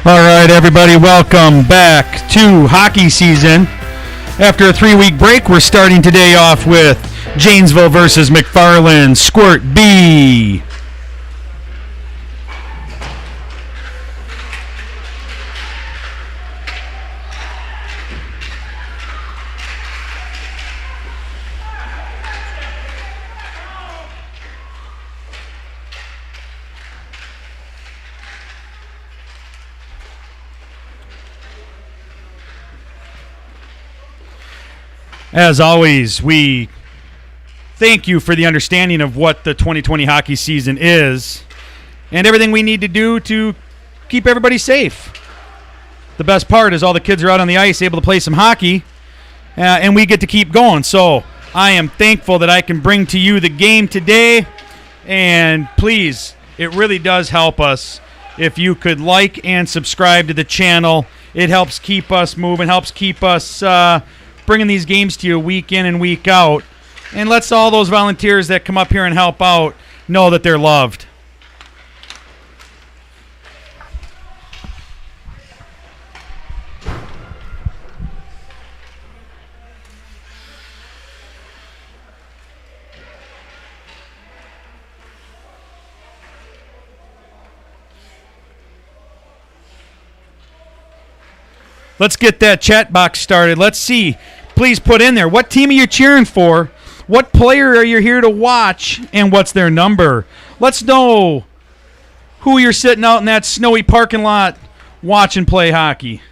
All right, everybody, welcome back to hockey season. After a 3-week break, we're starting today off with Janesville versus McFarland, Squirt B. As always, we thank you for the understanding of what the 2020 hockey season is and everything we need to do to keep everybody safe. The best part is all the kids are out on the ice able to play some hockey, and we get to keep going. So I am thankful that I can bring to you the game today, and please, it really does help us if you could like and subscribe to the channel. It helps keep us moving, helps keep us bringing these games to you week in and week out, and lets all those volunteers that come up here and help out know that they're loved. Let's get that chat box started. Let's see. Please put in there what team are you cheering for, what player are you here to watch, and what's their number. Let's know who you're sitting out in that snowy parking lot watching play hockey.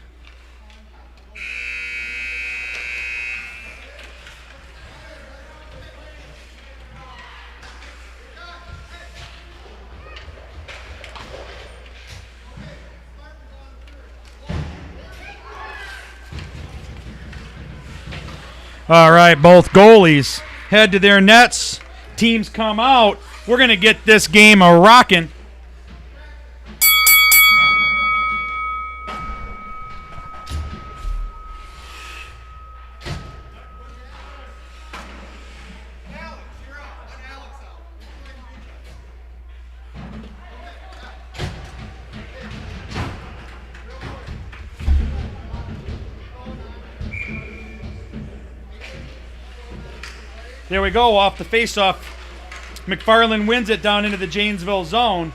All right, both goalies head to their nets. Teams come out. We're going to get this game a-rocking. There we go, off the faceoff. McFarland wins it down into the Janesville zone.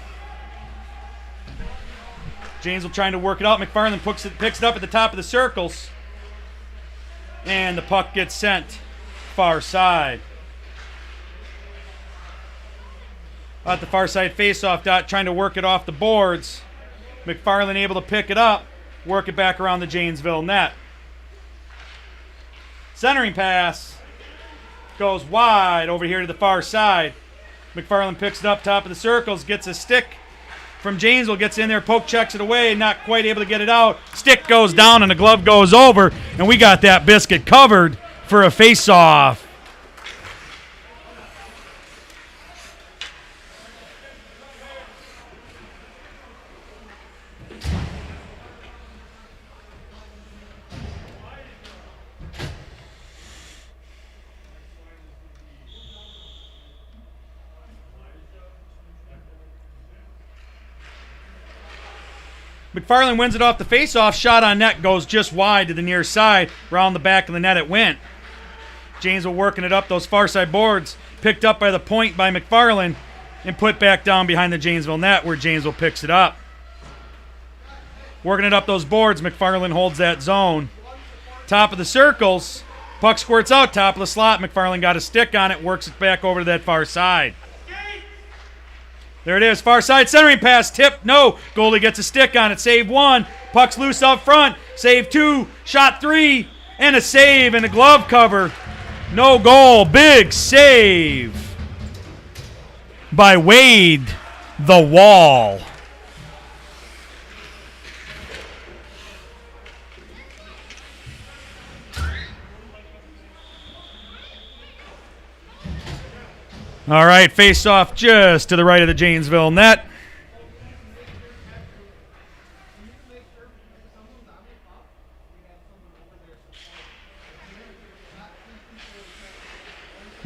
Janesville trying to work it out. McFarland picks it up at the top of the circles. And the puck gets sent far side. At the far side faceoff dot, trying to work it off the boards. McFarland able to pick it up, work it back around the Janesville net. Centering pass. Goes wide over here to the far side. McFarland picks it up top of the circles, gets a stick from Janesville, gets in there, poke checks it away, not quite able to get it out. Stick goes down and the glove goes over, and we got that biscuit covered for a face-off. McFarland wins it off the faceoff. Shot on net goes just wide to the near side. Around the back of the net it went. Janesville working it up. Those far side boards picked up by the point by McFarland and put back down behind the Janesville net where Janesville picks it up. Working it up those boards. McFarland holds that zone. Top of the circles. Puck squirts out. Top of the slot. McFarland got a stick on it. Works it back over to that far side. There it is, far side centering pass, tip, no. Goalie gets a stick on it, save one. Puck's loose out front, save two, shot three, and a save and a glove cover. No goal, big save by Wade the Wall. All right, face off just to the right of the Janesville net.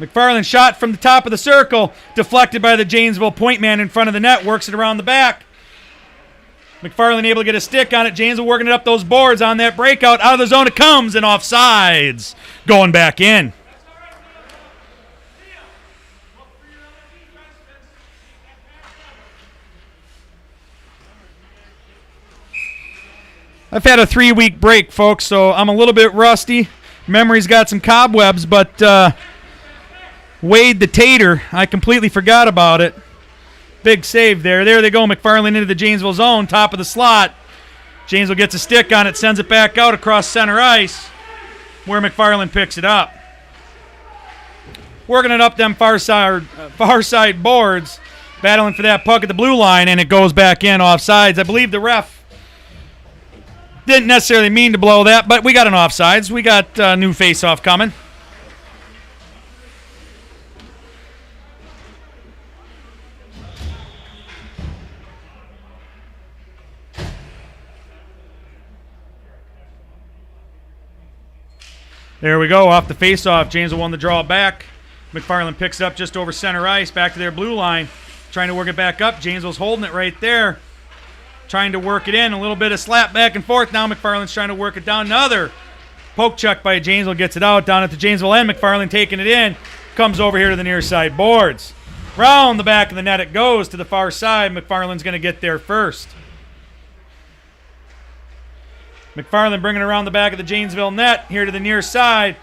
McFarland shot from the top of the circle, deflected by the Janesville point man in front of the net, works it around the back. McFarland able to get a stick on it. Janesville working it up those boards on that breakout. Out of the zone it comes and offsides. Going back in. I've had a 3-week break, folks, so I'm a little bit rusty. Memory's got some cobwebs, but Wade the Tater, I completely forgot about it. Big save there. There they go, McFarland into the Janesville zone, top of the slot. Janesville gets a stick on it, sends it back out across center ice, where McFarland picks it up. Working it up them far side boards, battling for that puck at the blue line, and it goes back in offsides. I believe the ref didn't necessarily mean to blow that, but we got an offsides. We got a new face-off coming. There we go, off the face-off. Janesville won the draw back. McFarland picks it up just over center ice, back to their blue line. Trying to work it back up. Janesville's holding it right there. Trying to work it in. A little bit of slap back and forth. Now McFarland's trying to work it down. Another poke check by Janesville. Gets it out down at the Janesville end. McFarland taking it in. Comes over here to the near side boards. Round the back of the net it goes to the far side. McFarland's going to get there first. McFarland bringing it around the back of the Janesville net, here to the near side.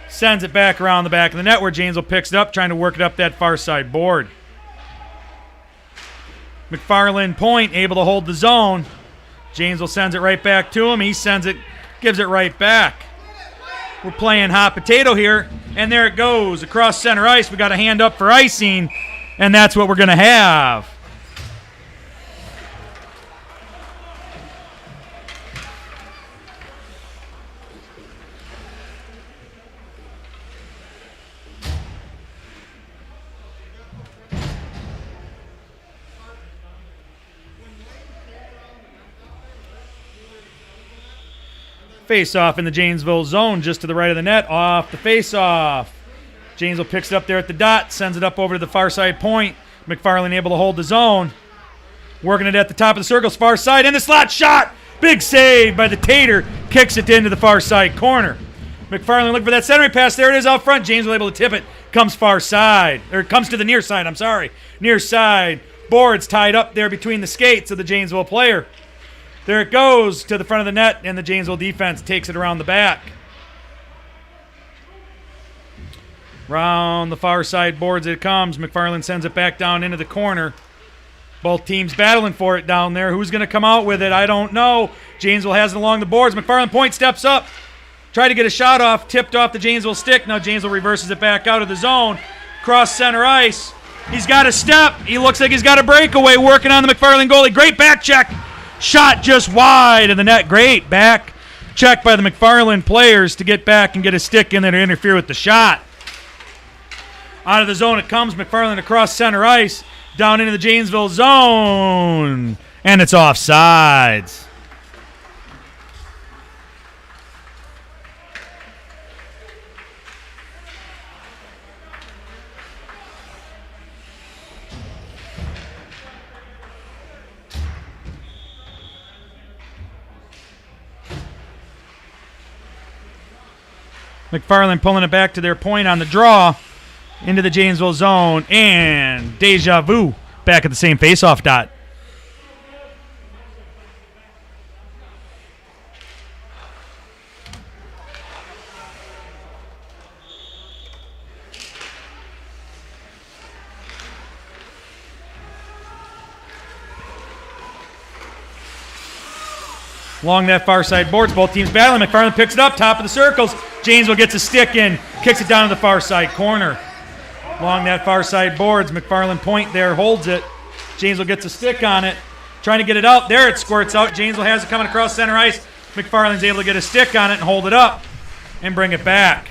Sends it back around the back of the net where Janesville picks it up, trying to work it up that far side board. McFarland point, able to hold the zone. Janesville sends it right back to him. He sends it, gives it right back. We're playing hot potato here, and there it goes. Across center ice, we got a hand up for icing, and that's what we're going to have. Face-off in the Janesville zone, just to the right of the net, off the face-off. Janesville picks it up there at the dot, sends it up over to the far side point. McFarland able to hold the zone. Working it at the top of the circle's far side, in the slot, shot! Big save by the Tater, kicks it into the far side corner. McFarland looking for that centering pass, there it is out front. Janesville able to tip it, comes far side, or comes to the near side, I'm sorry. Near side, boards tied up there between the skates of the Janesville player. There it goes to the front of the net, and the Janesville defense takes it around the back. Round the far side boards it comes. McFarland sends it back down into the corner. Both teams battling for it down there. Who's going to come out with it? I don't know. Janesville has it along the boards. McFarland point steps up. Tried to get a shot off. Tipped off the Janesville stick. Now Janesville reverses it back out of the zone. Cross center ice. He's got a step. He looks like he's got a breakaway working on the McFarland goalie. Great back check. Shot just wide of the net. Great back check by the McFarland players to get back and get a stick in there to interfere with the shot. Out of the zone it comes. McFarland across center ice. Down into the Janesville zone. And it's offsides. McFarland pulling it back to their point on the draw into the Janesville zone, and deja vu back at the same faceoff dot. Along that far side boards, both teams battling. McFarland picks it up, top of the circles. Janesville gets a stick in, kicks it down to the far side corner. Along that far side boards, McFarland point there, holds it. Janesville gets a stick on it, trying to get it out. There it squirts out. Janesville has it coming across center ice. McFarland's able to get a stick on it and hold it up and bring it back.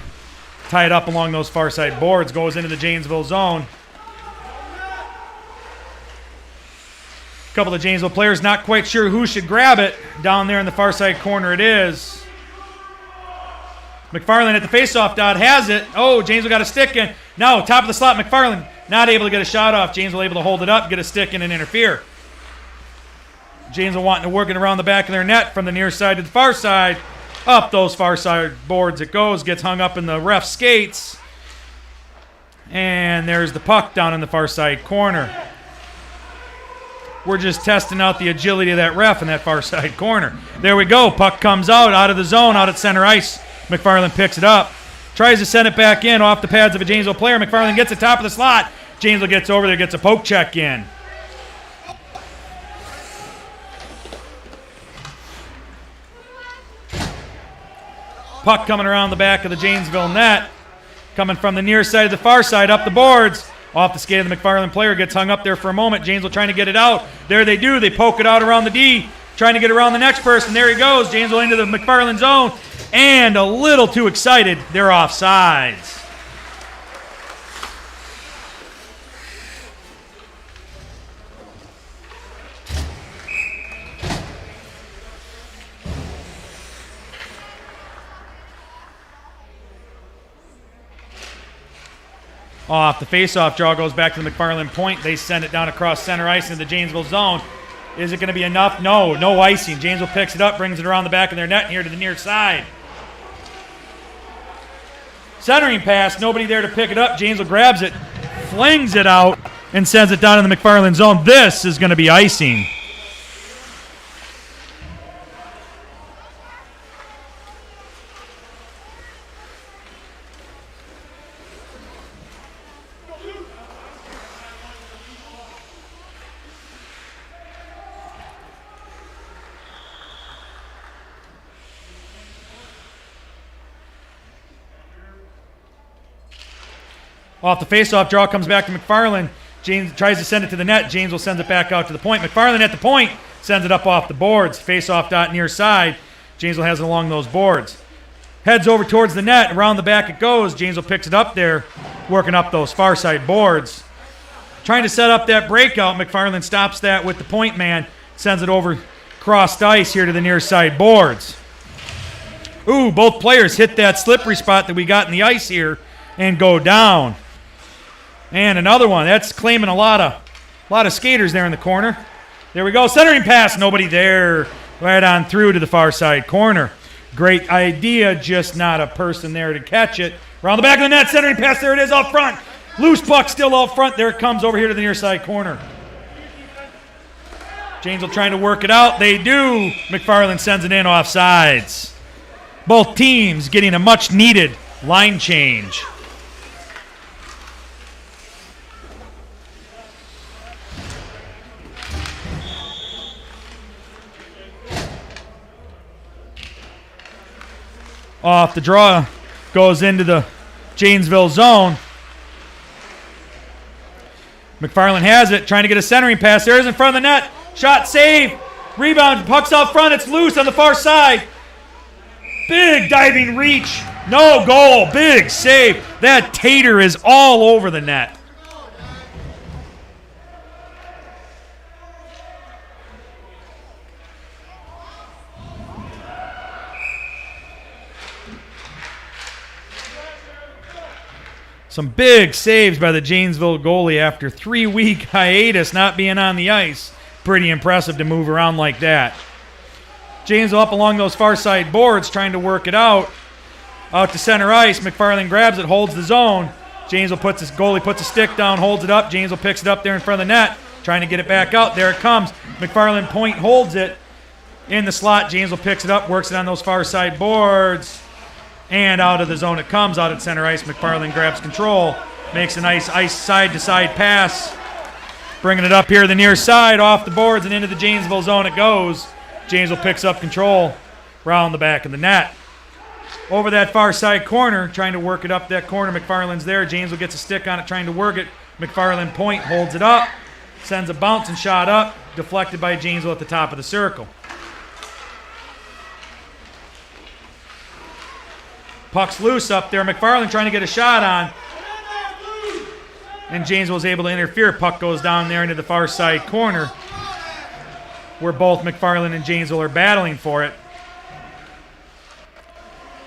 Tie it up along those far side boards, goes into the Janesville zone. A couple of Janesville players not quite sure who should grab it. Down there in the far side corner it is. McFarland at the faceoff dot has it. Oh, Janesville got a stick in. Now, top of the slot, McFarland not able to get a shot off. Janesville able to hold it up, get a stick in and interfere. Janesville wanting to work it around the back of their net from the near side to the far side. Up those far side boards it goes. Gets hung up in the ref skates. And there's the puck down in the far side corner. We're just testing out the agility of that ref in that far side corner. There we go. Puck comes out of the zone, out at center ice. McFarland picks it up. Tries to send it back in off the pads of a Janesville player. McFarland gets the top of the slot. Janesville gets over there, gets a poke check in. Puck coming around the back of the Janesville net. Coming from the near side to the far side, up the boards. Off the skate of the McFarland player, gets hung up there for a moment. Janesville trying to get it out. There they do. They poke it out around the D. Trying to get around the next person. There he goes. Janesville into the McFarland zone. And a little too excited. They're offsides. Off the face-off draw goes back to the McFarland point. They send it down across center ice into the Janesville zone. Is it going to be enough? No icing. Janesville picks it up, brings it around the back of their net here to the near side. Centering pass, nobody there to pick it up. Janesville grabs it, flings it out, and sends it down in the McFarland zone. This is going to be icing. Off the face-off draw comes back to McFarland. James tries to send it to the net. Janesville sends it back out to the point. McFarland at the point sends it up off the boards. Face-off dot near side. Janesville has it along those boards. Heads over towards the net. Around the back it goes. Janesville picks it up there, working up those far side boards. Trying to set up that breakout. McFarland stops that with the point man. Sends it over crossed ice here to the near side boards. Ooh, both players hit that slippery spot that we got in the ice here and go down. And another one. That's claiming a lot of skaters there in the corner. There we go. Centering pass. Nobody there. Right on through to the far side corner. Great idea, just not a person there to catch it. Around the back of the net. Centering pass. There it is out front. Loose puck still out front. There it comes over here to the near side corner. Janesville trying to work it out. They do. McFarland sends it in off sides. Both teams getting a much needed line change. Off the draw, goes into the Janesville zone. McFarland has it, trying to get a centering pass. There it is in front of the net. Shot, save, rebound, puck's out front. It's loose on the far side. Big diving reach, no goal, big save. That tater is all over the net. Some big saves by the Janesville goalie after 3-week hiatus not being on the ice. Pretty impressive to move around like that. Janesville up along those far side boards trying to work it out. Out to center ice. McFarland grabs it, holds the zone. Goalie puts a stick down, holds it up. Janesville picks it up there in front of the net, trying to get it back out. There it comes. McFarland point holds it in the slot. Janesville picks it up, works it on those far side boards. And out of the zone it comes, out at center ice. McFarland grabs control, makes a nice ice side-to-side pass, bringing it up here to the near side, off the boards, and into the Janesville zone it goes. Janesville picks up control, round the back of the net. Over that far side corner, trying to work it up that corner. McFarland's there. Janesville gets a stick on it, trying to work it. McFarland point, holds it up, sends a bouncing shot up, deflected by Janesville at the top of the circle. Puck's loose up there. McFarland trying to get a shot on. And Janesville's able to interfere. Puck goes down there into the far side corner where both McFarland and Janesville are battling for it.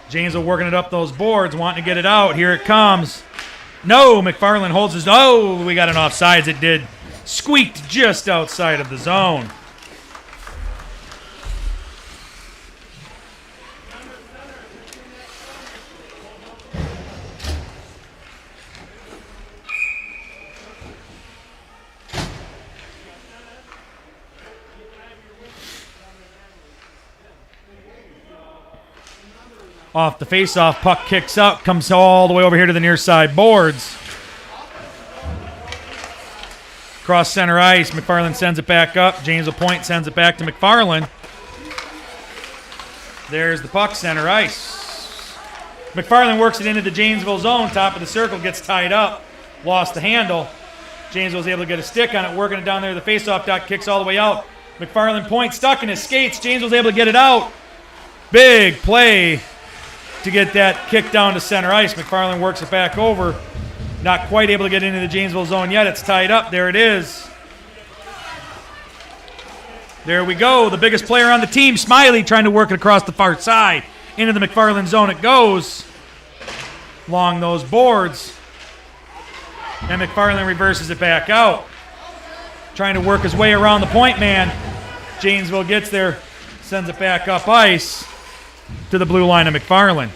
Janesville working it up those boards, wanting to get it out. Here it comes. No, McFarland holds his... Oh, we got an offsides. It did. Squeaked just outside of the zone. Off the faceoff, puck kicks up, comes all the way over here to the near side boards. Cross center ice, McFarland sends it back up. Janesville Point sends it back to McFarland. There's the puck, center ice. McFarland works it into the Janesville zone. Top of the circle, gets tied up. Lost the handle. Janesville's able to get a stick on it, working it down there. The faceoff dot kicks all the way out. McFarland Point stuck in his skates. Janesville's able to get it out. Big play to get that kick down to center ice. McFarland works it back over. Not quite able to get into the Janesville zone yet. It's tied up. There it is. There we go. The biggest player on the team, Smiley, trying to work it across the far side. Into the McFarland zone it goes. Along those boards. And McFarland reverses it back out. Trying to work his way around the point man. Janesville gets there. Sends it back up ice to the blue line of McFarland.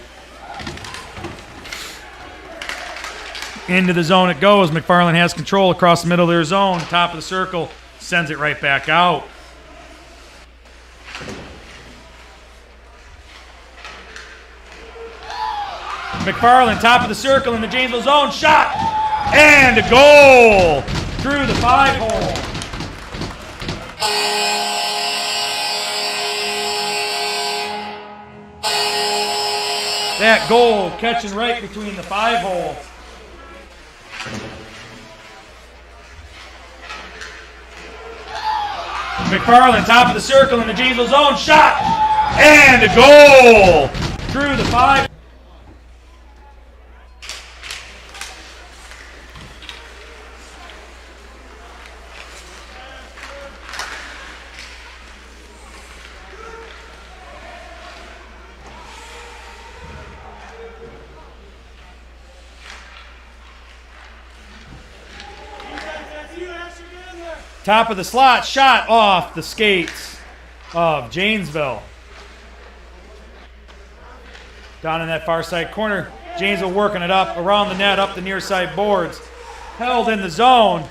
Into the zone it goes. McFarland has control across the middle of their zone. Top of the circle. Sends it right back out. McFarland, top of the circle in the Janesville zone. Shot! And a goal! Through the 5-hole. That goal catching right between the 5-hole. McFarland, top of the circle in the Janesville zone. Shot! And a goal! Through the 5. Top of the slot, shot off the skates of Janesville. Down in that far side corner, Janesville working it up around the net, up the near side boards. Held in the zone.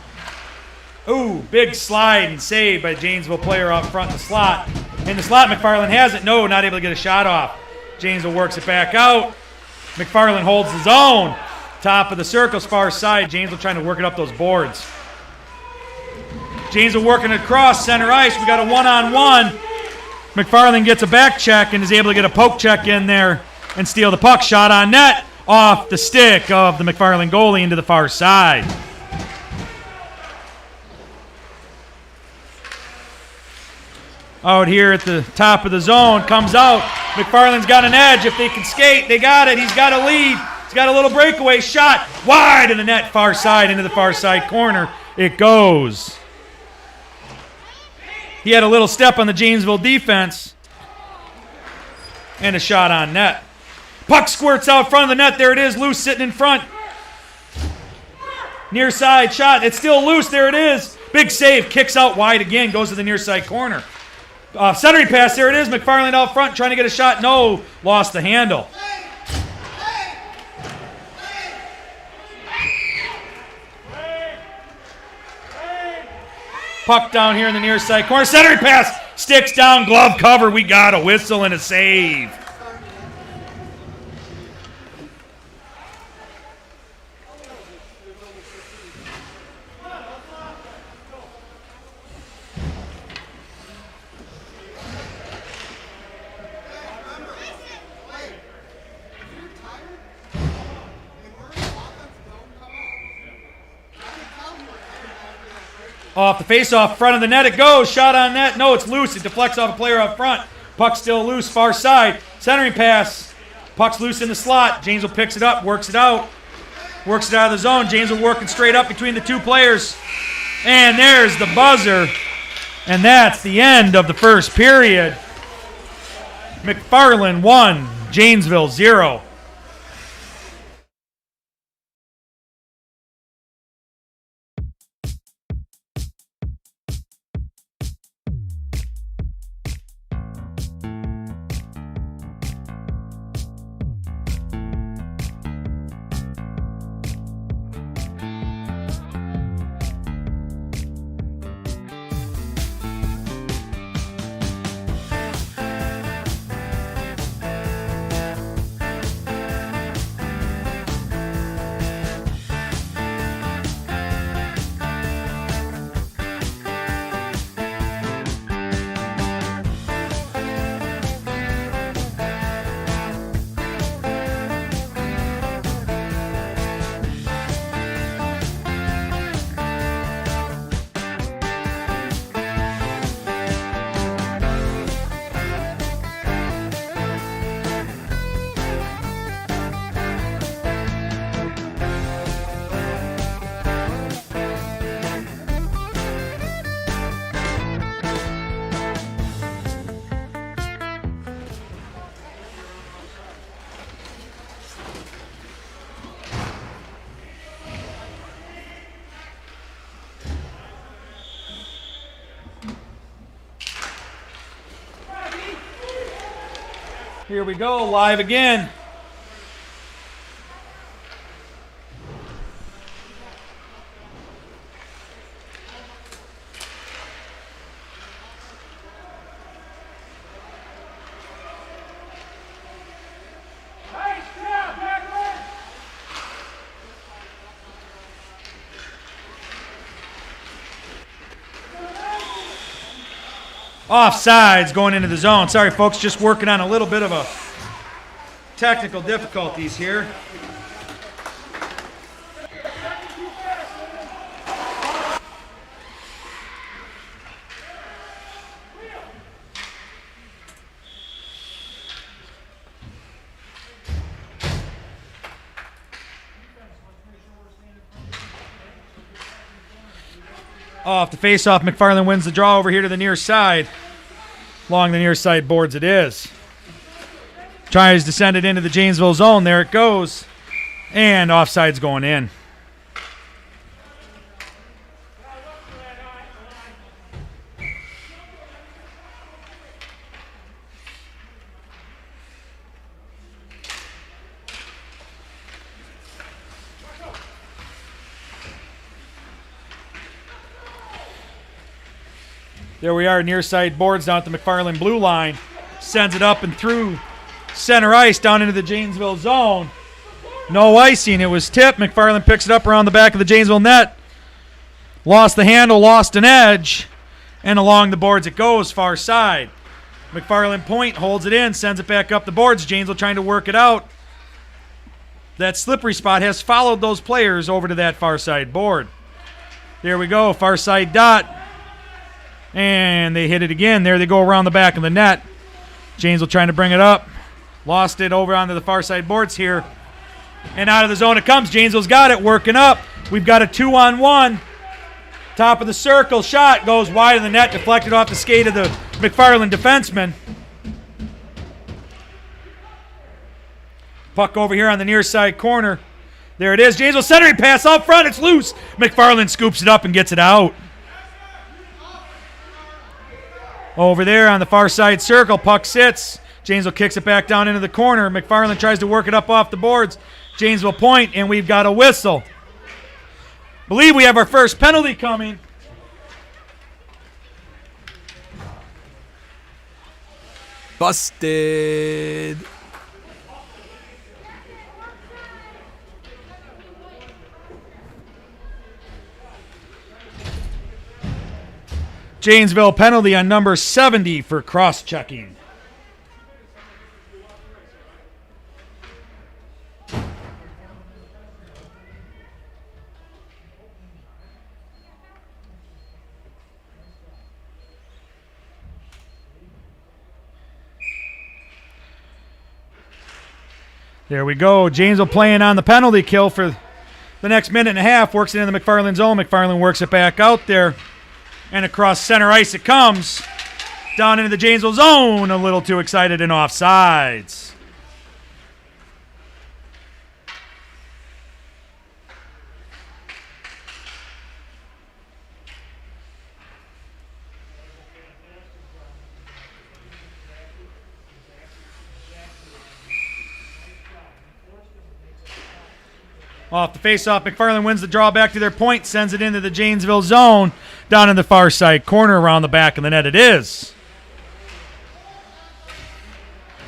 Ooh, big slide and save by Janesville player up front in the slot. In the slot, McFarland has it. No, not able to get a shot off. Janesville works it back out. McFarland holds the zone. Top of the circle's far side. Janesville trying to work it up those boards. Janesville working it across center ice. We got a one-on-one. McFarland gets a back check and is able to get a poke check in there and steal the puck. Shot on net off the stick of the McFarland goalie into the far side. Out here at the top of the zone, comes out. McFarland's got an edge. If they can skate, they got it. He's got a lead. He's got a little breakaway shot. Wide in the net, far side, into the far side corner. It goes. He had a little step on the Janesville defense. And a shot on net. Puck squirts out front of the net. There it is, loose, sitting in front. Near side shot. It's still loose. There it is. Big save. Kicks out wide again. Goes to the near side corner. Centering pass. There it is. McFarland out front trying to get a shot. No. Lost the handle. Puck down here in the near side corner. Centering pass. Sticks down. Glove cover. We got a whistle and a save. Off the face-off, front of the net it goes. Shot on net. No, it's loose. It deflects off a player up front. Puck still loose, far side. Centering pass. Puck's loose in the slot. Janesville picks it up, works it out. Works it out of the zone. Janesville working straight up between the two players. And there's the buzzer. And that's the end of the first period. McFarland 1, Janesville 0. Here we go, live again. Offsides going into the zone. Sorry, folks, just working on a little bit of a technical difficulties here. Off the face-off, McFarland wins the draw over here to the near side. Along the near side boards it is. Tries to send it into the Janesville zone. There it goes. And offside's going in. There we are, near side boards down at the McFarland blue line. Sends it up and through center ice down into the Janesville zone. No icing. It was tipped. McFarland picks it up around the back of the Janesville net. Lost the handle, lost an edge. And along the boards it goes, far side. McFarland point, holds it in, sends it back up the boards. Janesville trying to work it out. That slippery spot has followed those players over to that far side board. There we go, far side dot. And they hit it again. There they go around the back of the net. Janesville trying to bring it up. Lost it over onto the far side boards here. And out of the zone it comes. Janesville's got it, working up. We've got a 2-on-1. Top of the circle, shot goes wide of the net, deflected off the skate of the McFarland defenseman. Puck over here on the near side corner. There it is. Janesville centering pass out front. It's loose. McFarland scoops it up and gets it out. Over there on the far side circle, puck sits. Janesville kicks it back down into the corner. McFarland tries to work it up off the boards. Janesville point, and we've got a whistle. Believe we have our first penalty coming. Busted. Janesville penalty on number 70 for cross-checking. There we go. Janesville playing on the penalty kill for the next minute and a half. Works it in the McFarland zone. McFarland works it back out there. And across center ice it comes. Down into the Janesville zone. A little too excited and offsides. Off the face-off, McFarland wins the draw back to their point, sends it into the Janesville zone, down in the far side corner around the back of the net it is.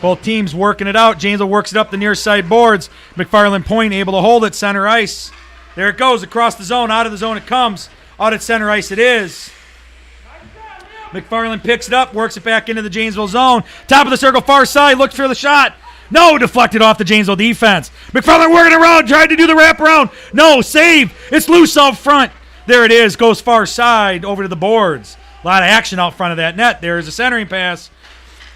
Both teams working it out. Janesville works it up the near side boards. McFarland point able to hold it, center ice. There it goes, across the zone, out of the zone it comes. Out at center ice it is. McFarland picks it up, works it back into the Janesville zone. Top of the circle, far side, looks for the shot. No, deflected off the Janesville defense. McFarland working around, tried to do the wraparound. No, save. It's loose out front. There it is, goes far side over to the boards. A lot of action out front of that net. There's a centering pass.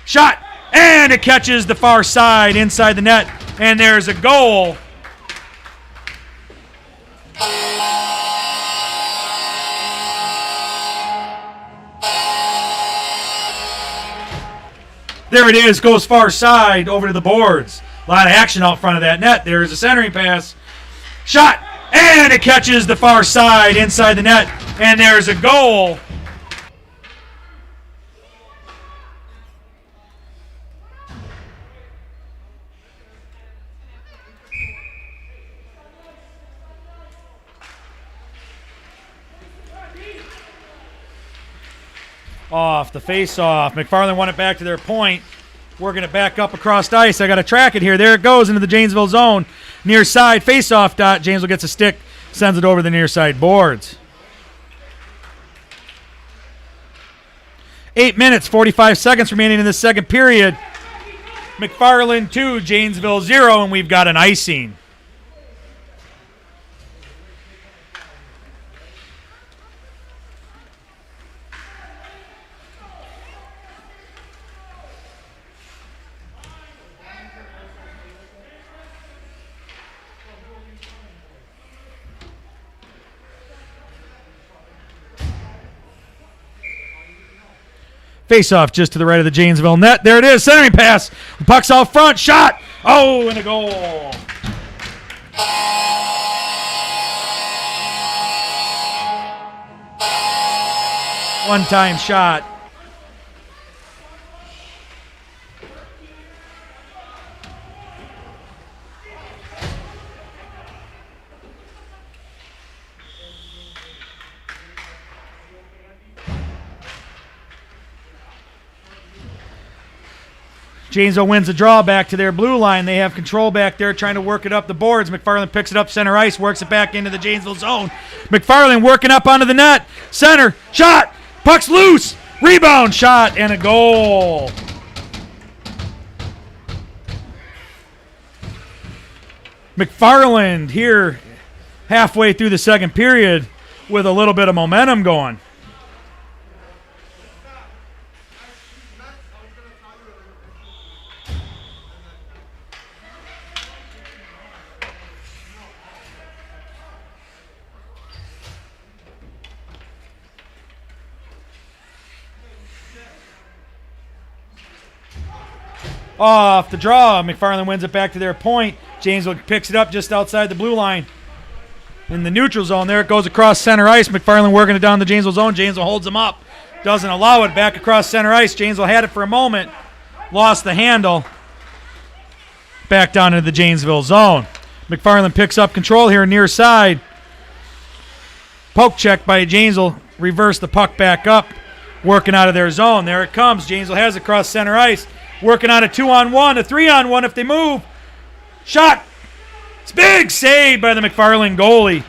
Shot, and it catches the far side inside the net. And there's a goal. There it is, goes far side over to the boards. A lot of action out front of that net. There's a centering pass. Shot, and it catches the far side inside the net. And there's a goal. Off the face-off. McFarland won it back to their point. Working it back up across ice. I got to track it here. There it goes into the Janesville zone. Near side, face-off dot. Janesville gets a stick, sends it over the near side boards. 8 minutes, 45 seconds remaining in the second period. McFarland 2, Janesville 0, and we've got an icing. Face-off just to the right of the Janesville net. There it is. Centering pass. The puck's out front. Shot. Oh, and a goal. One-time shot. Janesville wins the draw back to their blue line. They have control back there trying to work it up the boards. McFarland picks it up center ice, works it back into the Janesville zone. McFarland working up onto the net. Center, shot, puck's loose, rebound, shot, and a goal. McFarland here halfway through the second period with a little bit of momentum going. Off the draw, McFarland wins it back to their point. Janesville picks it up just outside the blue line. In the neutral zone, there it goes across center ice. McFarland working it down the Janesville zone. Janesville holds him up. Doesn't allow it. Back across center ice. Janesville had it for a moment. Lost the handle. Back down into the Janesville zone. McFarland picks up control here near side. Poke check by Janesville. Reverse the puck back up. Working out of their zone. There it comes. Janesville has it across center ice. Working on a 2-on-1, a 3-on-1 if they move. Shot. It's big save by the McFarland goalie.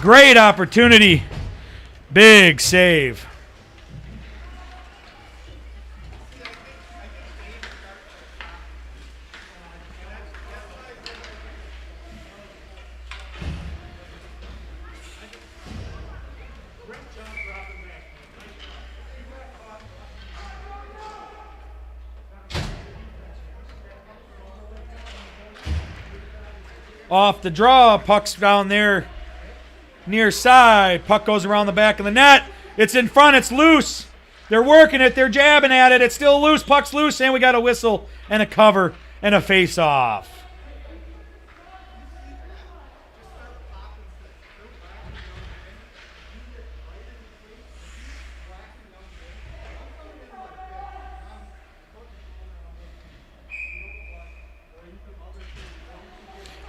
Great opportunity. Big save. Off the draw, puck's down there near side. Puck goes around the back of the net. It's in front, it's loose. They're working it, they're jabbing at it. It's still loose, puck's loose, and we got a whistle and a cover and a face-off.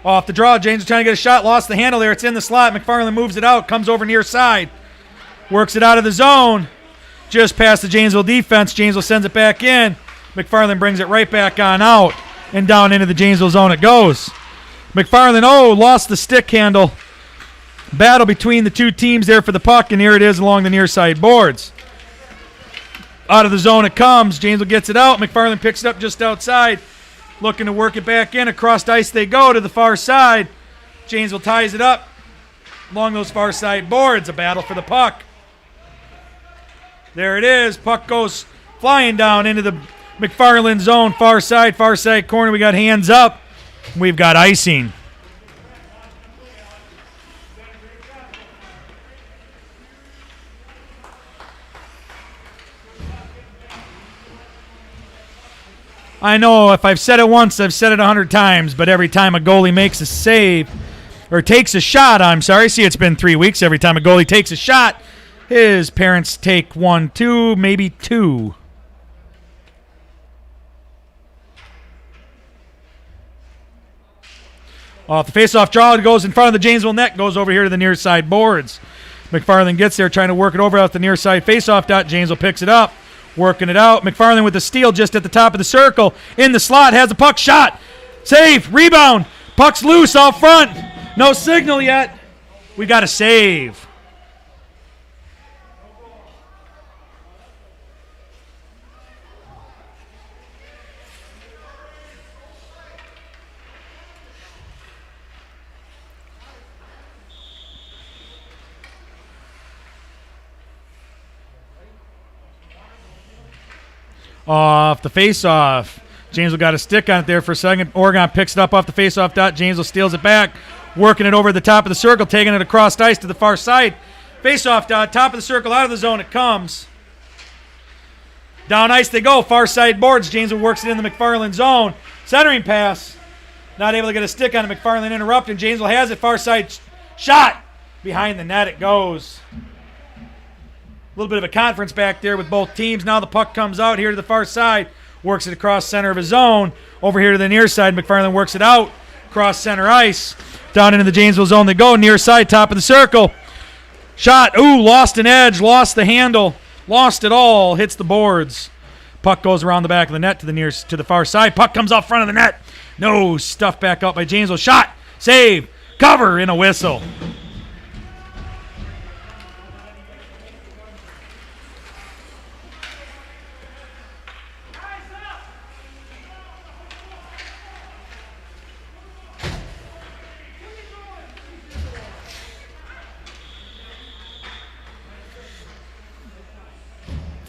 Off the draw, James is trying to get a shot, lost the handle there. It's in the slot. McFarland moves it out, comes over near side, works it out of the zone, just past the Janesville defense. Janesville sends it back in. McFarland brings it right back on out, and down into the Janesville zone it goes. McFarland, lost the stick handle. Battle between the two teams there for the puck, and here it is along the near side boards. Out of the zone it comes. Janesville gets it out. McFarland picks it up just outside. Looking to work it back in. Across ice they go to the far side. Janesville ties it up along those far side boards. A battle for the puck. There it is. Puck goes flying down into the McFarland zone. Far side corner. We got hands up. We've got icing. I know if I've said it once, I've said it 100 times, but every time a goalie makes a save, or takes a shot, see, it's been 3 weeks. Every time a goalie takes a shot, his parents take 1, 2, maybe 2. Off the face-off draw, it goes in front of the Janesville net, goes over here to the near side boards. McFarland gets there, trying to work it over out the near side face-off dot. Janesville picks it up, Working it out. McFarland with the steal just at the top of the circle. In the slot. Has the puck. Shot. Save. Rebound. Puck's loose out front. No signal yet. We got a save. Off the face-off. Janesville got a stick on it there for a second. Oregon picks it up off the face-off dot. Janesville steals it back. Working it over the top of the circle. Taking it across ice to the far side. Face-off dot. Top of the circle. Out of the zone it comes. Down ice they go. Far side boards. Janesville works it in the McFarland zone. Centering pass. Not able to get a stick on it. McFarland interrupting. Janesville has it. Far side shot. Behind the net it goes. A little bit of a conference back there with both teams. Now the puck comes out here to the far side. Works it across center of his zone. Over here to the near side. McFarland works it out. Cross center ice. Down into the Janesville zone they go. Near side, top of the circle. Shot. Ooh, lost an edge. Lost the handle. Lost it all. Hits the boards. Puck goes around the back of the net to the far side. Puck comes out front of the net. No, stuffed back up by Janesville. Shot. Save. Cover in a whistle.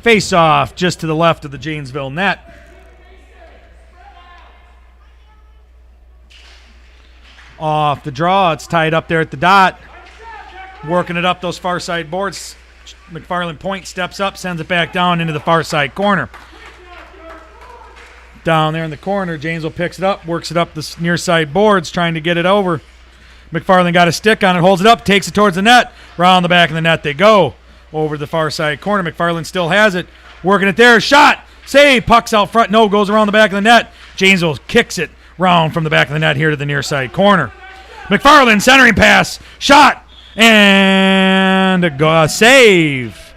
Face-off just to the left of the Janesville net. Off the draw. It's tied up there at the dot. Working it up those far side boards. McFarland point steps up, sends it back down into the far side corner. Down there in the corner, Janesville picks it up, works it up the near side boards, trying to get it over. McFarland got a stick on it, holds it up, takes it towards the net. Round the back of the net they go. Over the far side corner. McFarland still has it. Working it there. Shot. Save. Puck's out front. No. Goes around the back of the net. Janesville kicks it round from the back of the net here to the near side corner. McFarland centering pass. Shot. And a save.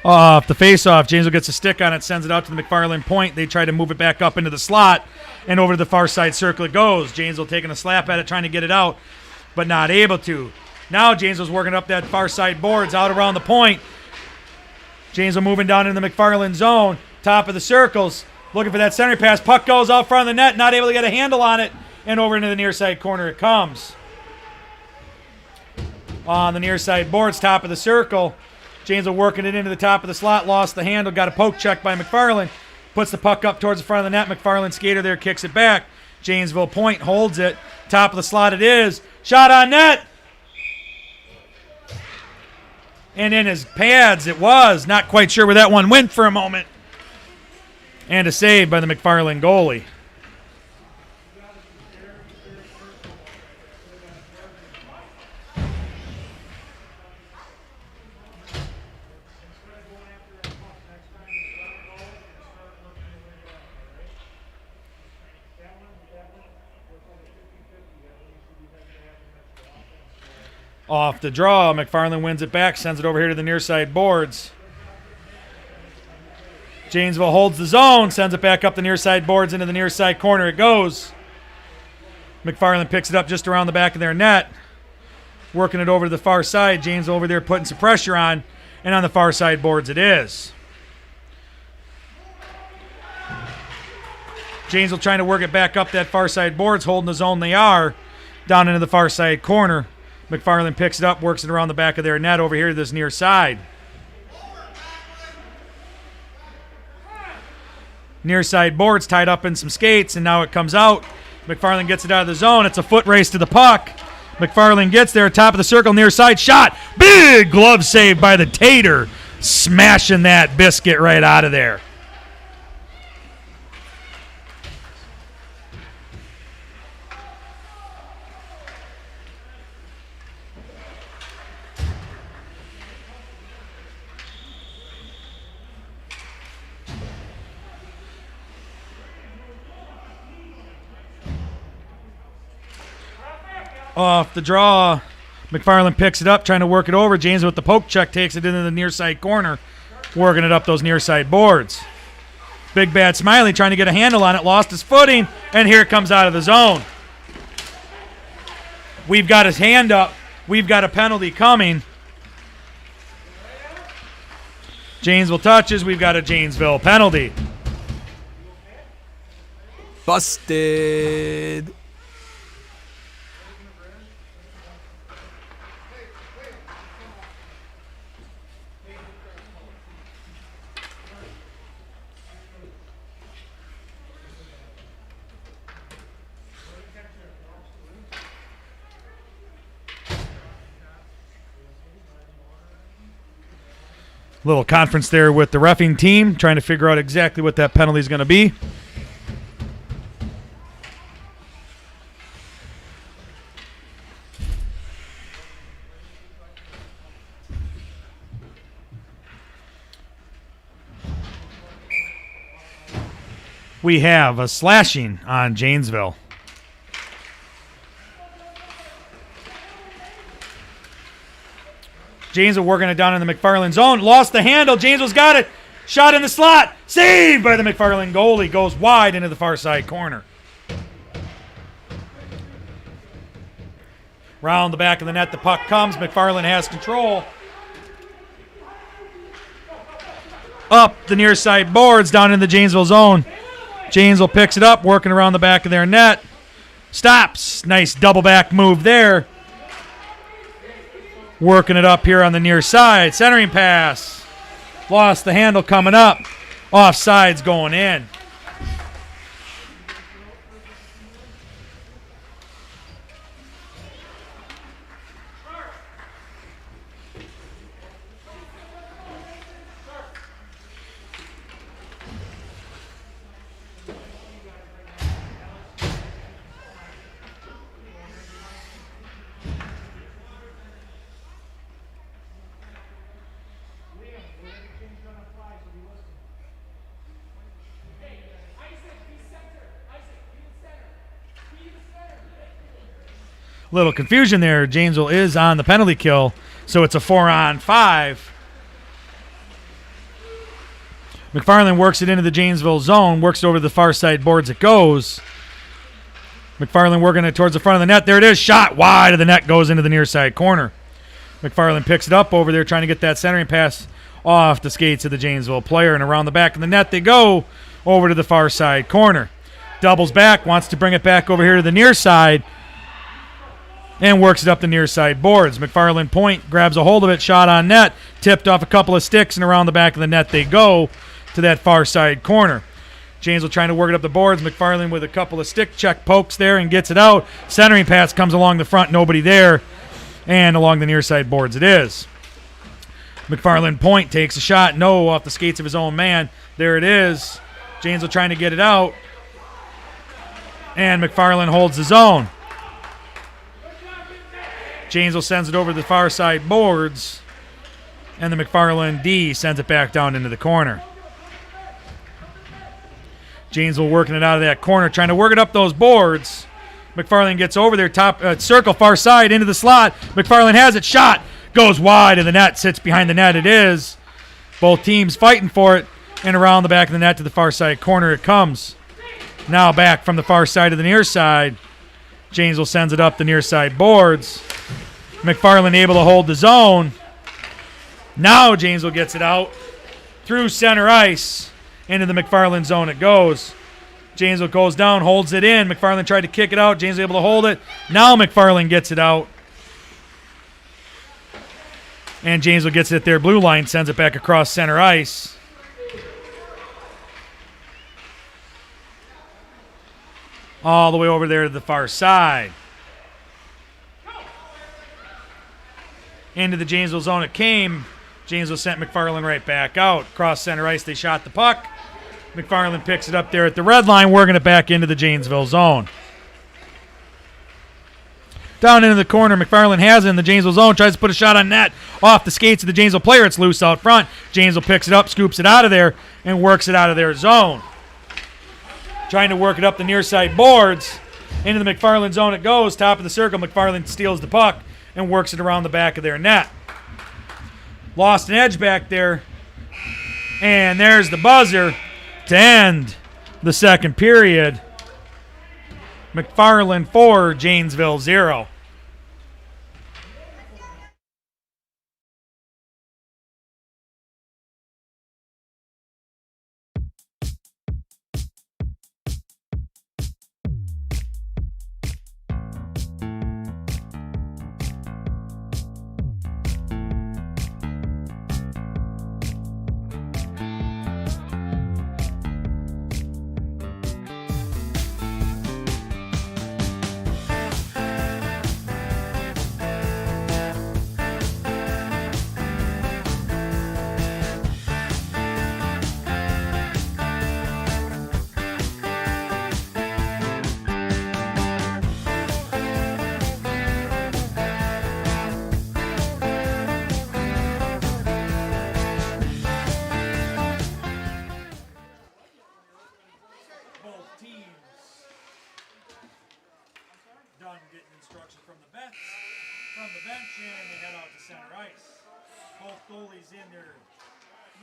Off the face-off, Janesville gets a stick on it, sends it out to the McFarland point. They try to move it back up into the slot, and over to the far side circle it goes. Janesville taking a slap at it, trying to get it out, but not able to. Now Janesville's working up that far side boards out around the point. Janesville moving down into the McFarland zone, top of the circles, looking for that center pass. Puck goes out front of the net, not able to get a handle on it, and over into the near side corner it comes. On the near side boards, top of the circle. Janesville working it into the top of the slot, lost the handle, got a poke check by McFarland, puts the puck up towards the front of the net. McFarland skater there, kicks it back. Janesville point, holds it. Top of the slot it is. Shot on net. And in his pads it was. Not quite sure where that one went for a moment. And a save by the McFarland goalie. Off the draw, McFarland wins it back, sends it over here to the near side boards. Janesville holds the zone, sends it back up the near side boards into the near side corner it goes. McFarland picks it up just around the back of their net. Working it over to the far side. Janesville over there putting some pressure on, and on the far side boards it is. Janesville trying to work it back up that far side boards, holding the zone they are, down into the far side corner. McFarland picks it up, works it around the back of their net over here to this near side. Near side boards tied up in some skates, and now it comes out. McFarland gets it out of the zone. It's a foot race to the puck. McFarland gets there, top of the circle, near side shot. Big glove save by the Tater, smashing that biscuit right out of there. Off the draw, McFarland picks it up, trying to work it over. Janesville with the poke check takes it into the near side corner, working it up those near side boards. Big Bad Smiley trying to get a handle on it, lost his footing, and here it comes out of the zone. We've got his hand up. We've got a penalty coming. Janesville touches. We've got a Janesville penalty. Busted. Little conference there with the reffing team, trying to figure out exactly what that penalty is going to be. We have a slashing on Janesville. Janesville working it down in the McFarland zone. Lost the handle. Janesville's got it. Shot in the slot. Saved by the McFarland goalie. Goes wide into the far side corner. Round the back of the net, the puck comes. McFarland has control. Up the near side boards down in the Janesville zone. Janesville picks it up, working around the back of their net. Stops. Nice double back move there. Working it up here on the near side. Centering pass. Lost the handle coming up. Offside's going in. Little confusion there. Janesville is on the penalty kill, so it's a 4-on-5. McFarland works it into the Janesville zone, works it over the far side boards. It goes. McFarland working it towards the front of the net. There it is. Shot wide of the net, goes into the near side corner. McFarland picks it up over there, trying to get that centering pass off the skates of the Janesville player, and around the back of the net they go over to the far side corner. Doubles back, wants to bring it back over here to the near side, and works it up the near side boards. McFarland point, grabs a hold of it, shot on net, tipped off a couple of sticks, and around the back of the net they go to that far side corner. Janesville trying to work it up the boards. McFarland with a couple of stick check pokes there and gets it out. Centering pass comes along the front, nobody there, and along the near side boards it is. McFarland point, takes a shot, no, off the skates of his own man. There it is. Janesville trying to get it out, and McFarland holds the zone. Janesville sends it over the far side boards, and the McFarland D sends it back down into the corner. Janesville working it out of that corner, trying to work it up those boards. McFarland gets over there, top circle, far side, into the slot. McFarland has it, shot, goes wide of the net, sits behind the net. It is. Both teams fighting for it, and around the back of the net to the far side corner it comes. Now back from the far side to the near side. Janesville sends it up the near side boards. McFarland able to hold the zone. Now Janesville gets it out through center ice. Into the McFarland zone it goes. Janesville goes down, holds it in. McFarland tried to kick it out. Janesville able to hold it. Now McFarland gets it out. And Janesville gets it at their blue line, sends it back across center ice. All the way over there to the far side. Into the Janesville zone it came. Janesville sent McFarland right back out. Cross center ice, they shot the puck. McFarland picks it up there at the red line, working it back into the Janesville zone. Down into the corner, McFarland has it in the Janesville zone, tries to put a shot on net. Off the skates of the Janesville player, it's loose out front. Janesville picks it up, scoops it out of there, and works it out of their zone. Trying to work it up the near side boards. Into the McFarland zone it goes. Top of the circle. McFarland steals the puck and works it around the back of their net. Lost an edge back there. And there's the buzzer to end the second period. McFarland 4, Janesville 0. Done getting instruction from the bench, and they head out to center ice. Both goalies in their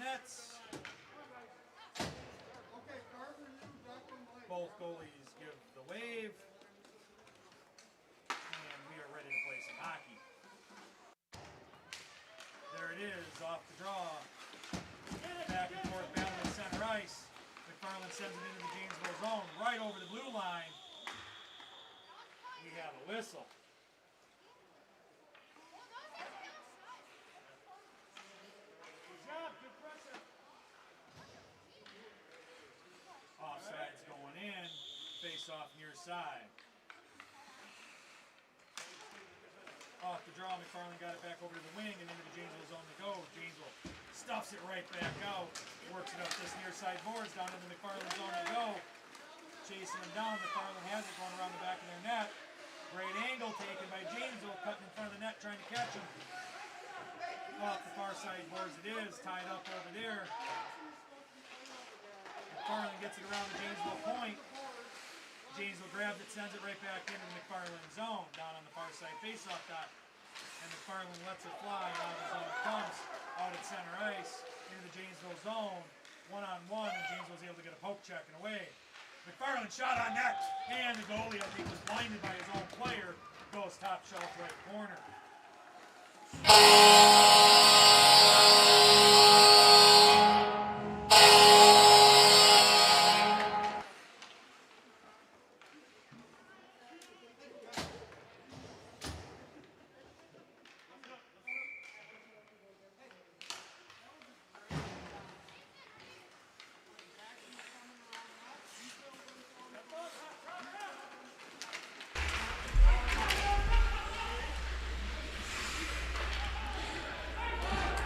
nets. Both goalies give the wave, and we are ready to play some hockey. There it is, off the draw. Back and forth battle at center ice. McFarland sends it into the Janesville zone, right over the blue line. We have a whistle. Offside's going in. Face off near side. Off the draw, McFarland got it back over to the wing and into the Janesville zone to go. Janesville stuffs it right back out. Works it up this near side boards down into the McFarland zone to go. Chasing them down. McFarland has it going around the back of their net. Great angle taken by Janesville, cutting in front of the net, trying to catch him. Off the far side boards it is, tied up over there. McFarland gets it around the Janesville point. Janesville grabs it, sends it right back into the McFarland zone, down on the far side faceoff dot. And McFarland lets it fly out of the zone. It comes out at center ice into the Janesville zone, one-on-one, and Janesville's able to get a poke check and away. McFarland shot on net, and the goalie, I think, was blinded by his own player. Goes top shelf right corner.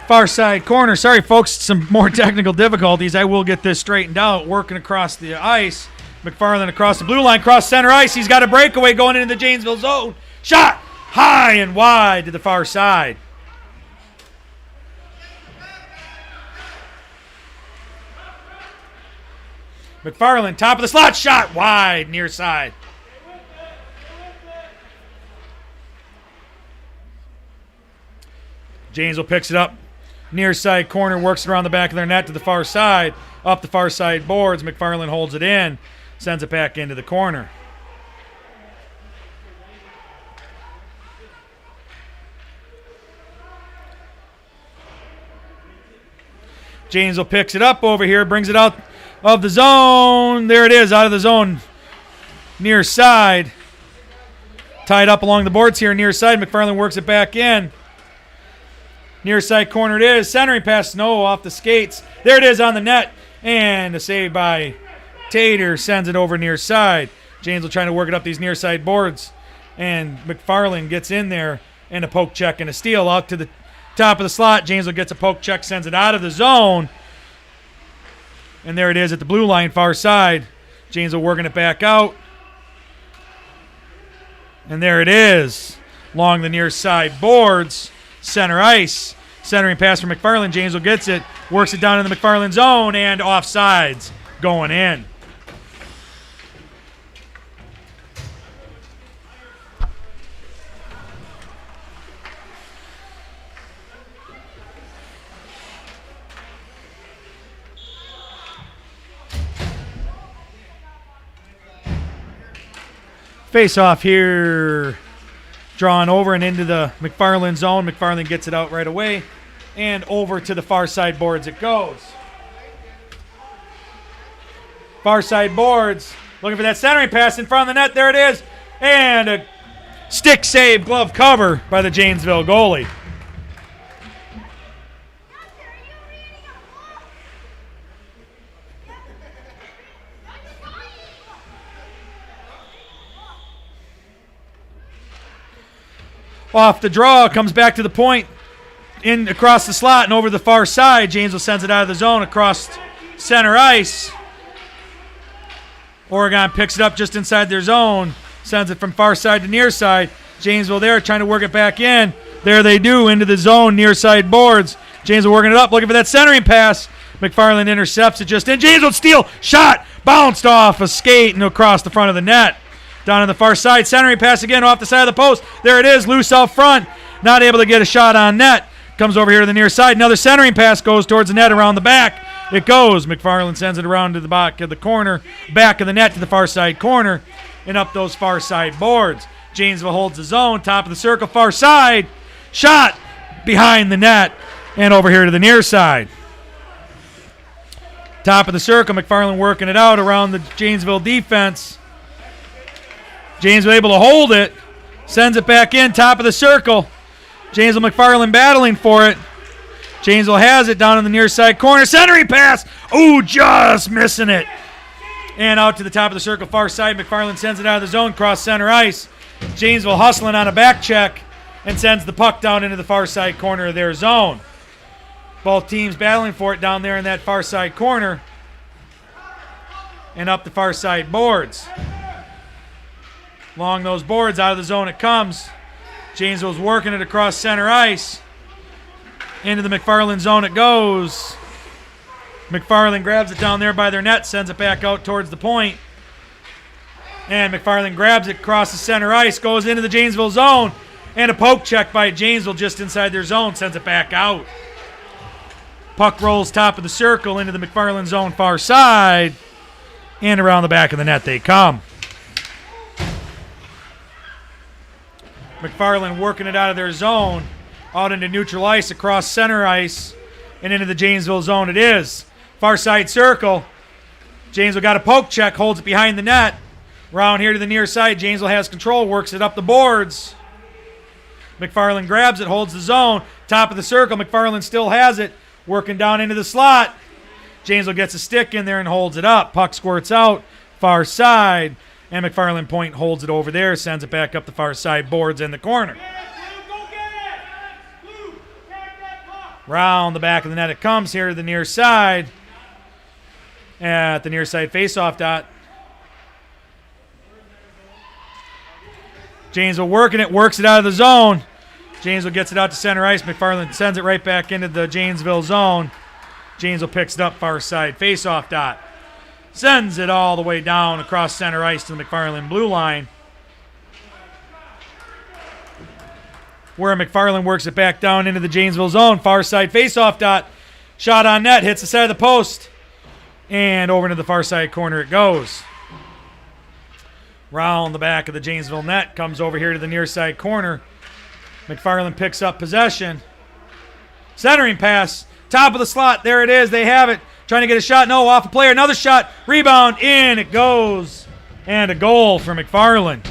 Far side corner. Sorry, folks, some more technical difficulties. I will get this straightened out. Working across the ice. McFarland across the blue line, cross center ice. He's got a breakaway going into the Janesville zone. Shot high and wide to the far side. McFarland, top of the slot, shot wide, near side. Janesville picks it up. Near side corner, works around the back of their net to the far side. Up the far side boards. McFarland holds it in. Sends it back into the corner. Janesville picks it up over here. Brings it out of the zone. There it is, out of the zone. Near side. Tied up along the boards here, near side. McFarland works it back in. Near side corner it is. Centering pass Snow off the skates. There it is on the net. And a save by Tater sends it over near side. Janesville trying to work it up these near side boards. And McFarland gets in there and a poke check and a steal out to the top of the slot. Janesville gets a poke check, sends it out of the zone. And there it is at the blue line, far side. Janesville working it back out. And there it is along the near side boards. Center ice. Centering pass from McFarland. Janesville gets it. Works it down in the McFarland zone. And offsides going in. Face off here. Drawn over and into the McFarland zone. McFarland gets it out right away. And over to the far side boards it goes. Far side boards. Looking for that centering pass in front of the net. There it is. And a stick save, glove cover by the Janesville goalie. Off the draw, comes back to the point, in across the slot and over the far side. Janesville sends it out of the zone across center ice. Oregon picks it up just inside their zone, sends it from far side to near side. Janesville there trying to work it back in. There they do, into the zone, near side boards. Janesville working it up, looking for that centering pass. McFarland intercepts it just in. Janesville steal, shot, bounced off a skate and across the front of the net. Down on the far side, centering pass again off the side of the post. There it is, loose out front. Not able to get a shot on net. Comes over here to the near side. Another centering pass goes towards the net around the back. It goes. McFarland sends it around to the back of the corner, back of the net to the far side corner, and up those far side boards. Janesville holds the zone, top of the circle, far side. Shot behind the net and over here to the near side. Top of the circle, McFarland working it out around the Janesville defense. Janesville able to hold it, sends it back in, top of the circle. Janesville McFarland battling for it. Janesville has it down in the near side corner. Centering pass. Ooh, just missing it. And out to the top of the circle, far side. McFarland sends it out of the zone, cross center ice. Janesville hustling on a back check and sends the puck down into the far side corner of their zone. Both teams battling for it down there in that far side corner and up the far side boards. Along those boards, out of the zone it comes. Janesville's working it across center ice. Into the McFarland zone it goes. McFarland grabs it down there by their net, sends it back out towards the point. And McFarland grabs it across the center ice, goes into the Janesville zone. And a poke check by Janesville just inside their zone, sends it back out. Puck rolls top of the circle into the McFarland zone far side. And around the back of the net they come. McFarland working it out of their zone, out into neutral ice, across center ice, and into the Janesville zone it is. Far side circle. Janesville got a poke check, holds it behind the net. Round here to the near side, Janesville has control, works it up the boards. McFarland grabs it, holds the zone. Top of the circle, McFarland still has it, working down into the slot. Janesville gets a stick in there and holds it up. Puck squirts out, far side. And McFarland point holds it over there, sends it back up the far side boards in the corner. Round the back of the net it comes here to the near side. At the near side faceoff dot. Janesville working it, works it out of the zone. Janesville gets it out to center ice. McFarland sends it right back into the Janesville zone. Janesville picks it up far side faceoff dot. Sends it all the way down across center ice to the McFarland blue line. Where McFarland works it back down into the Janesville zone. Far side faceoff dot. Shot on net. Hits the side of the post. And over into the far side corner it goes. Round the back of the Janesville net. Comes over here to the near side corner. McFarland picks up possession. Centering pass. Top of the slot. There it is. They have it. Trying to get a shot. No, off a player. Another shot. Rebound. In it goes. And a goal for McFarland.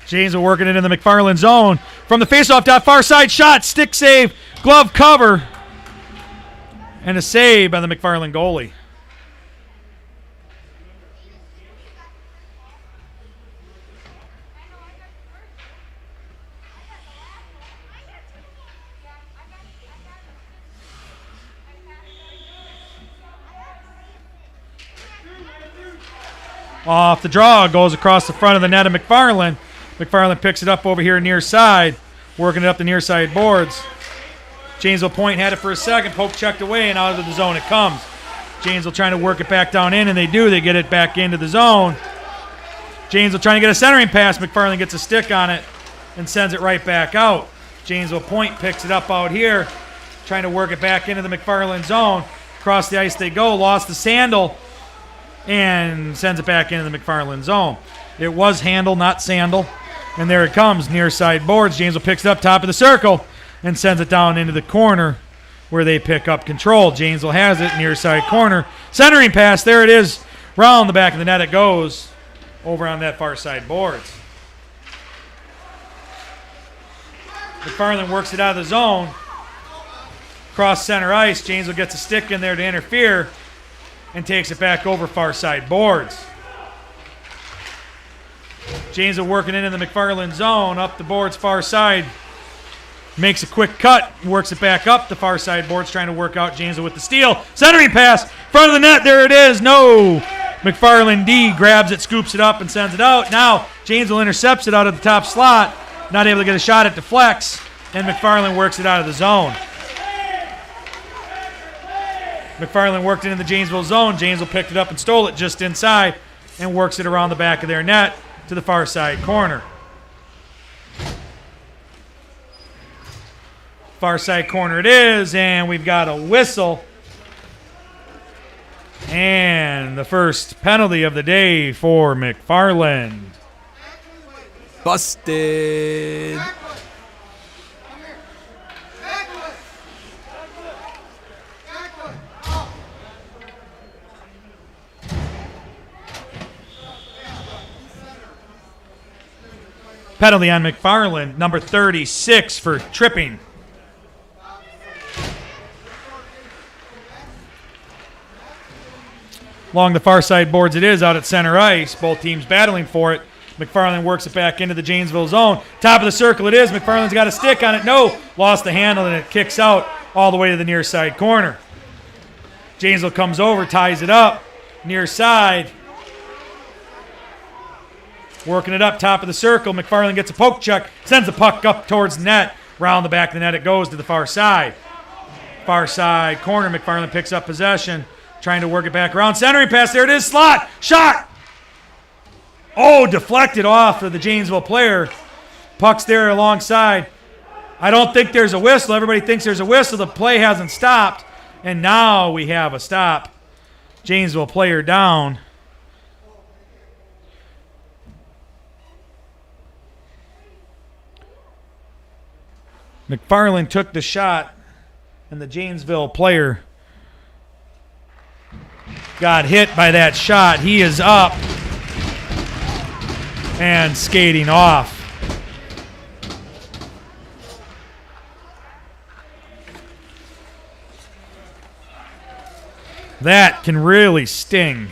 Janesville working it in the McFarland zone. From the faceoff dot, far side shot, stick save, glove cover, and a save by the McFarland goalie. Off the draw, goes across the front of the net of McFarland. McFarland picks it up over here near side, working it up the near side boards. Janesville point had it for a second, poke checked away, and out of the zone it comes. Janesville trying to work it back down in, and they do. They get it back into the zone. Janesville trying to get a centering pass. McFarland gets a stick on it and sends it right back out. Janesville point picks it up out here, trying to work it back into the McFarland zone. Across the ice they go, lost the sandal, and sends it back into the McFarland zone. It was handle, not sandal. And there it comes, near side boards. Janesville picks it up top of the circle and sends it down into the corner where they pick up control. Janesville has it, near side corner. Centering pass, there it is. Round the back of the net it goes, over on that far side boards. McFarland works it out of the zone. Cross center ice, Janesville gets a stick in there to interfere and takes it back over far side boards. Janesville working into the McFarland zone, up the boards far side. Makes a quick cut, works it back up the far side boards, trying to work out Janesville with the steal. Centering pass, front of the net, there it is. No. McFarland D grabs it, scoops it up, and sends it out. Now Janesville intercepts it out of the top slot. Not able to get a shot at deflects, and McFarland works it out of the zone. McFarland worked it in the Janesville zone. Janesville picked it up and stole it just inside and works it around the back of their net to the far side corner. Far side corner it is, and we've got a whistle. And the first penalty of the day for McFarland. Busted. Penalty on McFarland, number 36 for tripping. Along the far side boards it is, out at center ice. Both teams battling for it. McFarland works it back into the Janesville zone. Top of the circle it is. McFarland's got a stick on it. No. Lost the handle, and it kicks out all the way to the near side corner. Janesville comes over, ties it up. Near side. Working it up, top of the circle. McFarland gets a poke check, sends the puck up towards the net. Round the back of the net it goes to the far side. Far side corner, McFarland picks up possession, trying to work it back around. Centering pass, there it is, slot, shot! Oh, deflected off of the Janesville player. Puck's there alongside. I don't think there's a whistle. Everybody thinks there's a whistle. The play hasn't stopped, and now we have a stop. Janesville player down. McFarland took the shot, and the Janesville player got hit by that shot. He is up and skating off. That can really sting.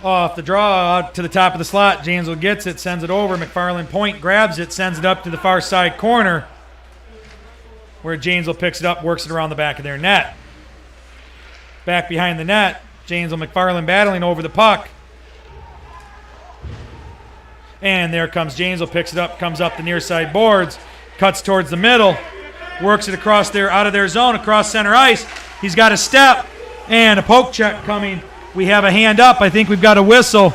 Off the draw, out to the top of the slot. Janesville gets it, sends it over. McFarland point grabs it, sends it up to the far side corner, where Janesville picks it up, works it around the back of their net. Back behind the net, Janesville McFarland battling over the puck. And there comes Janesville, picks it up, comes up the near side boards, cuts towards the middle, works it across there, out of their zone, across center ice. He's got a step and a poke check coming. We have a hand up. I think we've got a whistle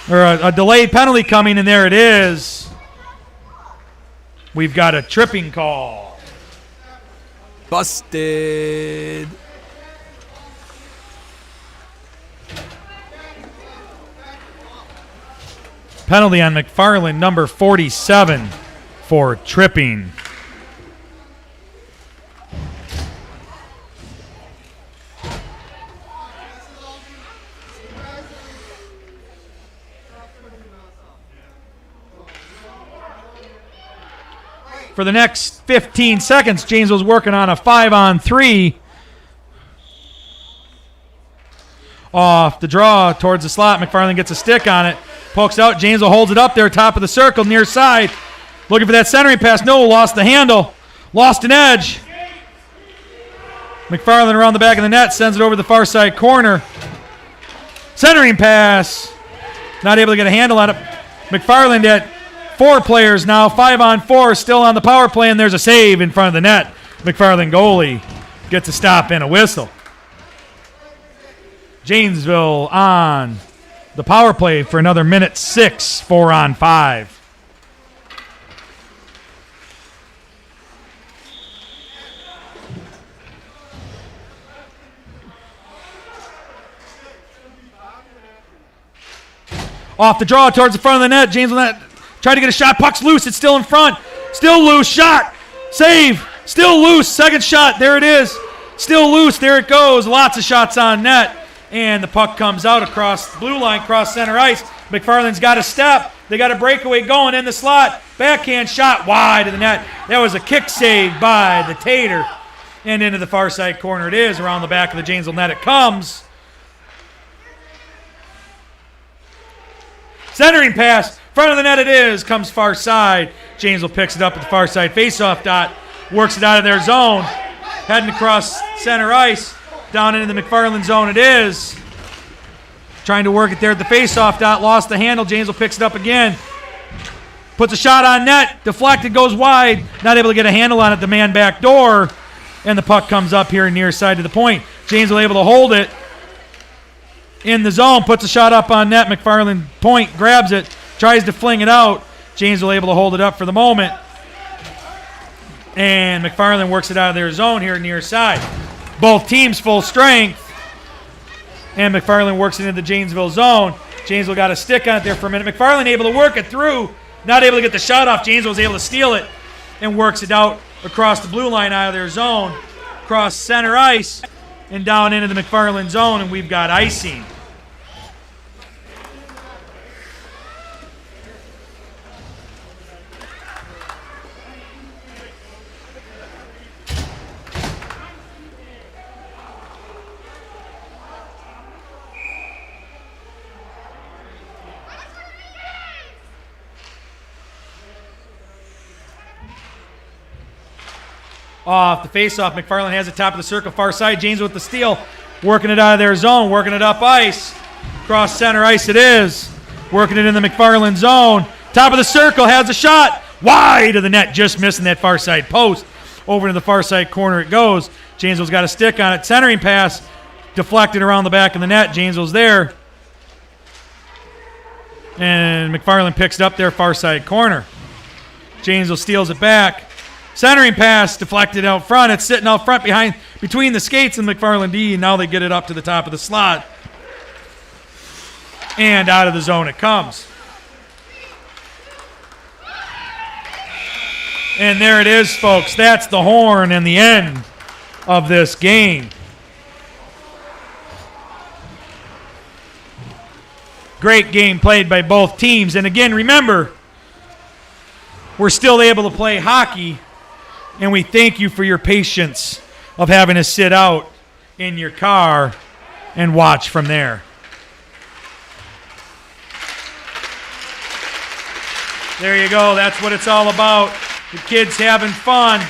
or a delayed penalty coming, and there it is. We've got a tripping call. Busted. Penalty on McFarland, number 47, for tripping. For the next 15 seconds, Janesville's working on a 5-on-3. Off the draw towards the slot. McFarland gets a stick on it. Pokes out. Janesville holds it up there, top of the circle, near side. Looking for that centering pass. No, lost the handle. Lost an edge. McFarland around the back of the net, sends it over the far side corner. Centering pass. Not able to get a handle on it. McFarland at 4 players now, 5-on-4, still on the power play, and there's a save in front of the net. McFarland goalie gets a stop and a whistle. Janesville on the power play for another minute 6, 4-on-5. Off the draw towards the front of the net. Janesville net tried to get a shot. Puck's loose. It's still in front. Still loose. Shot. Save. Still loose. Second shot. There it is. Still loose. There it goes. Lots of shots on net. And the puck comes out across the blue line, cross center ice. McFarland's got a step. They got a breakaway going in the slot. Backhand shot wide of the net. That was a kick save by the Tater. And into the far side corner it is. Around the back of the Janesville net it comes. Centering pass. Front of the net it is. Comes far side. Janesville picks it up at the far side faceoff dot. Works it out of their zone. Heading across center ice. Down into the McFarland zone it is. Trying to work it there at the faceoff dot. Lost the handle. Janesville picks it up again. Puts a shot on net. Deflected. Goes wide. Not able to get a handle on it. The man back door. And the puck comes up here near side to the point. Janesville able to hold it. In the zone, puts a shot up on net. McFarland point, grabs it, tries to fling it out. Janesville able to hold it up for the moment. And McFarland works it out of their zone here near side. Both teams full strength. And McFarland works it into the Janesville zone. Janesville got a stick on it there for a minute. McFarland able to work it through. Not able to get the shot off. Janesville was able to steal it and works it out across the blue line out of their zone. Across center ice and down into the McFarland zone, and we've got icing. Off the faceoff, McFarland has it top of the circle, far side. James with the steal, working it out of their zone, working it up ice. Cross center ice it is. Working it in the McFarland zone. Top of the circle, has a shot. Wide of the net, just missing that far side post. Over to the far side corner it goes. Janesville's got a stick on it. Centering pass, deflected around the back of the net. Janesville's there. And McFarland picks it up there, far side corner. Janesville steals it back. Centering pass deflected out front. It's sitting out front between the skates and McFarland D. And now they get it up to the top of the slot. And out of the zone it comes. And there it is, folks. That's the horn and the end of this game. Great game played by both teams. And again, remember, we're still able to play hockey. And we thank you for your patience of having to sit out in your car and watch from there. There you go. That's what it's all about. The kids having fun.